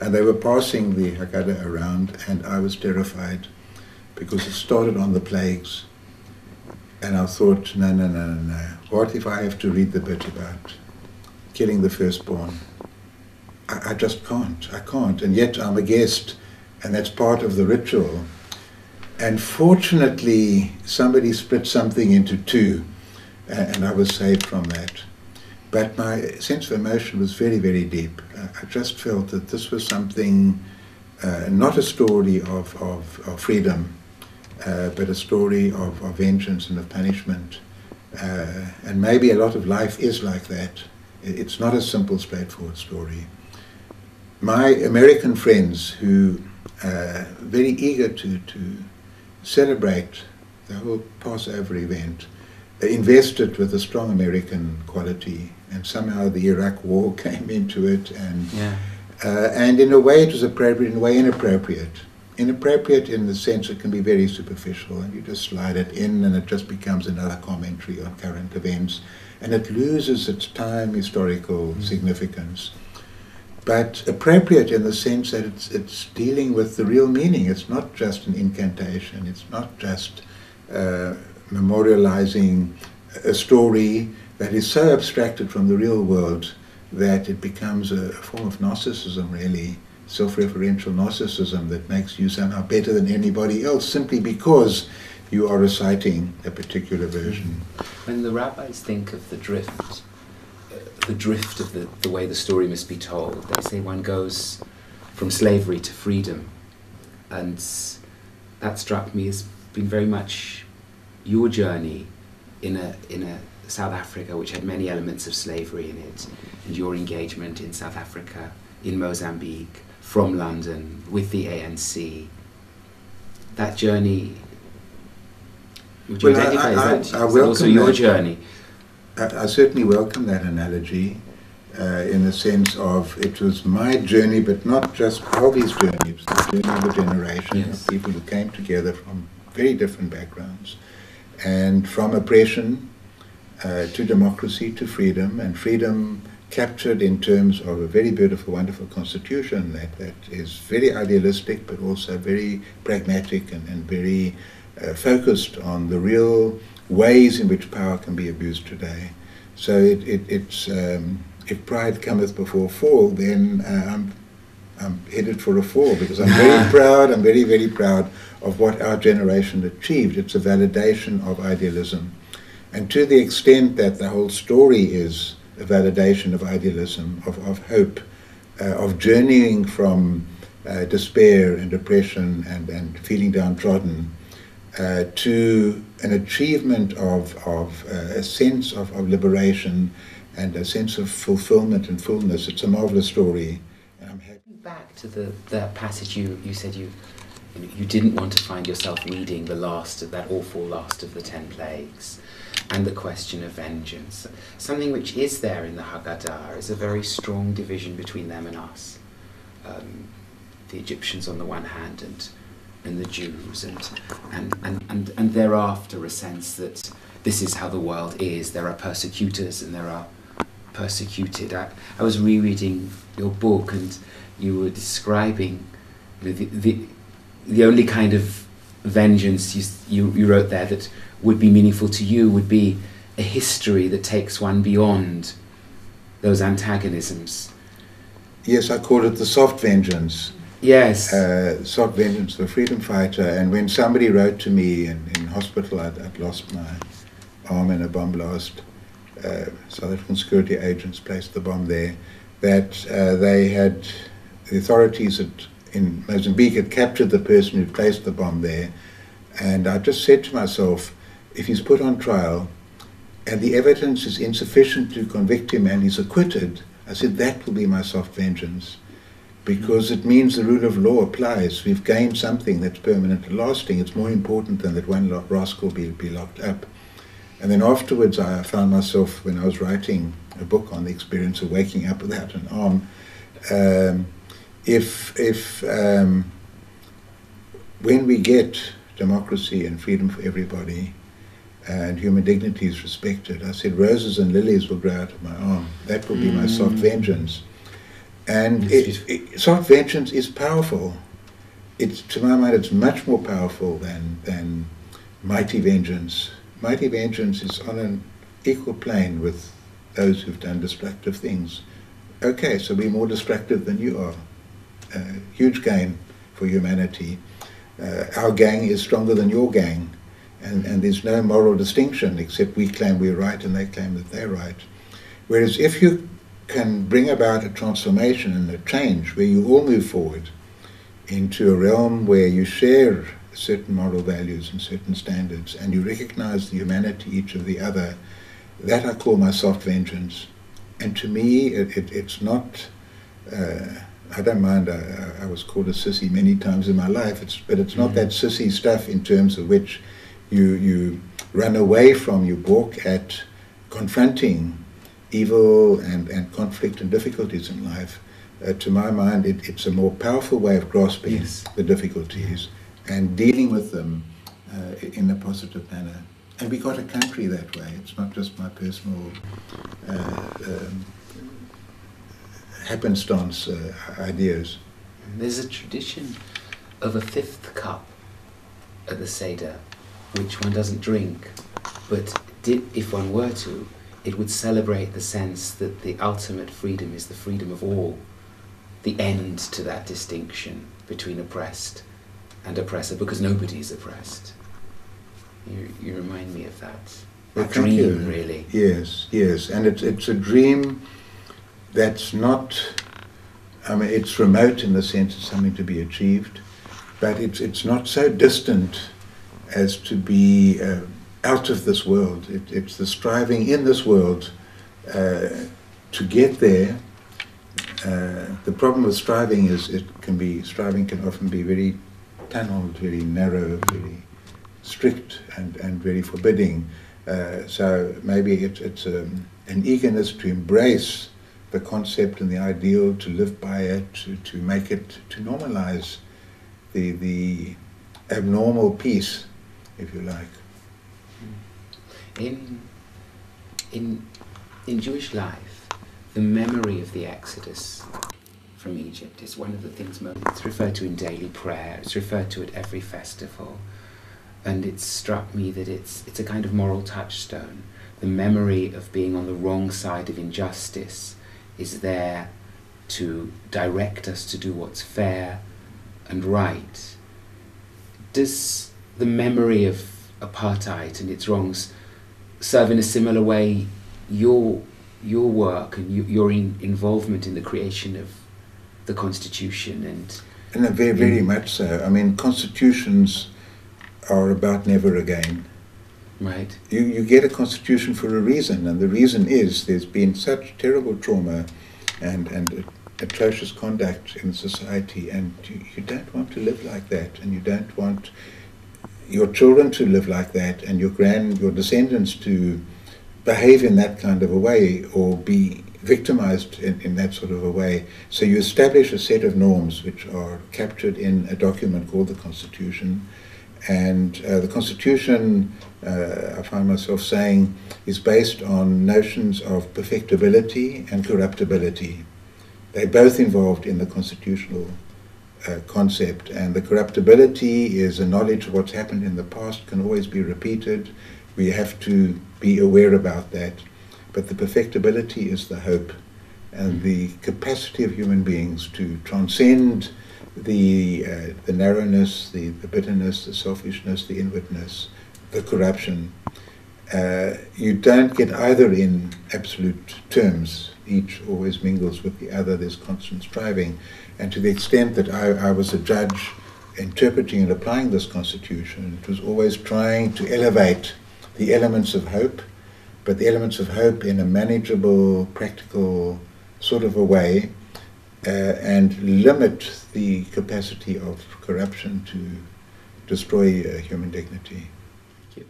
And they were passing the Haggadah around, and I was terrified because it started on the plagues. And I thought, no. What if I have to read the bit about killing the firstborn? I just can't. I can't. And yet I'm a guest, and that's part of the ritual. And fortunately, somebody split something into two, and I was saved from that. But my sense of emotion was very, very deep. I just felt that this was something, not a story of freedom, but a story of vengeance and of punishment. And maybe a lot of life is like that. It's not a simple, straightforward story. My American friends who are very eager to celebrate the whole Passover event invested with a strong American quality, and somehow the Iraq War came into it, and in a way it was appropriate, in a way inappropriate. Inappropriate in the sense it can be very superficial, and you just slide it in and it just becomes another commentary on current events, and it loses its time historical significance. But appropriate in the sense that it's dealing with the real meaning. It's not just an incantation, it's not just memorializing a story that is so abstracted from the real world that it becomes a form of narcissism, really, self-referential narcissism that makes you somehow better than anybody else simply because you are reciting a particular version. When the rabbis think of the drift of the way the story must be told, they say one goes from slavery to freedom, and that struck me as being very much your journey in a South Africa which had many elements of slavery in it, and your engagement in South Africa, in Mozambique, from London, with the ANC. That journey, would you identify as that? I welcome also your journey? I certainly welcome that analogy in the sense of it was my journey, but not just Albie's journey. It was the journey of a generation of people who came together from very different backgrounds, and from oppression to democracy to freedom, and freedom captured in terms of a very beautiful, wonderful constitution that is very idealistic but also very pragmatic and very focused on the real ways in which power can be abused today. So it's if pride cometh before fall, then I'm headed for a fall, because I'm very proud, I'm very, very proud of what our generation achieved. It's a validation of idealism. And to the extent that the whole story is a validation of idealism, of hope, of journeying from despair and depression and feeling downtrodden to an achievement of a sense of liberation and a sense of fulfillment and fullness. It's a marvelous story. And I'm happy. Back to that passage you said you didn't want to find yourself reading the last of that awful last of the 10 plagues, and the question of vengeance. Something which is there in the Haggadah is a very strong division between them and us. The Egyptians on the one hand and the Jews, and thereafter a sense that this is how the world is. There are persecutors and there are persecuted. I was rereading your book, and you were describing the only kind of vengeance you wrote there that would be meaningful to you would be a history that takes one beyond those antagonisms. Yes, I call it the soft vengeance. Yes. Soft vengeance of a freedom fighter. And when somebody wrote to me in hospital, I'd lost my arm in a bomb blast. South African security agents placed the bomb there. That the authorities in Mozambique had captured the person who placed the bomb there. And I just said to myself, if he's put on trial and the evidence is insufficient to convict him and he's acquitted, I said that will be my soft vengeance, because it means the rule of law applies. We've gained something that's permanent and lasting. It's more important than that one rascal be locked up. And then afterwards I found myself, when I was writing a book on the experience of waking up without an arm, when we get democracy and freedom for everybody, and human dignity is respected, I said roses and lilies will grow out of my arm. That will be my soft vengeance. And soft vengeance is powerful. It's, to my mind, it's much more powerful than mighty vengeance. Mighty vengeance is on an equal plane with those who've done destructive things. Okay, so we're more destructive than you are. Huge gain for humanity. Our gang is stronger than your gang, and there's no moral distinction except we claim we're right and they claim that they're right. Whereas if you can bring about a transformation and a change where you all move forward into a realm where you share certain moral values and certain standards and you recognize the humanity each of the other, that I call my soft vengeance. And to me, it's not, I don't mind, I was called a sissy many times in my life, but it's not that sissy stuff in terms of which you run away from, you balk at confronting evil and conflict and difficulties in life. To my mind, it's a more powerful way of grasping the difficulties and dealing with them in a positive manner. And we got a country that way. It's not just my personal happenstance ideas. There's a tradition of a fifth cup at the Seder, which one doesn't drink, but if one were to, it would celebrate the sense that the ultimate freedom is the freedom of all, the end to that distinction between oppressed and oppressor, because nobody is oppressed. You remind me of that. A dream, really. Yes, yes, and it's a dream that's not, I mean, it's remote in the sense it's something to be achieved, but it's not so distant as to be out of this world. It's the striving in this world to get there. The problem with striving is striving can often be very tunneled, very narrow, very strict and very forbidding. So maybe it's an eagerness to embrace the concept and the ideal, to live by it, to make it, to normalize the abnormal peace, if you like. In Jewish life, the memory of the Exodus from Egypt is one of the things it's referred to in daily prayer, it's referred to at every festival, and it struck me that it's a kind of moral touchstone. The memory of being on the wrong side of injustice is there to direct us to do what's fair and right. Does the memory of apartheid and its wrongs serve in a similar way your work and your involvement in the creation of the Constitution? And very, very much so. I mean, constitutions are about never again. Right. You get a constitution for a reason, and the reason is there's been such terrible trauma and atrocious conduct in society, and you don't want to live like that, and you don't want your children to live like that, and your descendants to behave in that kind of a way or be victimized in that sort of a way. So you establish a set of norms which are captured in a document called the Constitution. And the Constitution, I find myself saying, is based on notions of perfectibility and corruptibility. They're both involved in the constitutional concept, and the corruptibility is a knowledge of what's happened in the past, can always be repeated. We have to be aware about that. But the perfectibility is the hope and the capacity of human beings to transcend the narrowness, the bitterness, the selfishness, the inwardness, the corruption. You don't get either in absolute terms. Each always mingles with the other. There's constant striving. And to the extent that I was a judge interpreting and applying this Constitution, it was always trying to elevate the elements of hope, but the elements of hope in a manageable, practical sort of a way, and limit the capacity of corruption to destroy human dignity. Thank you.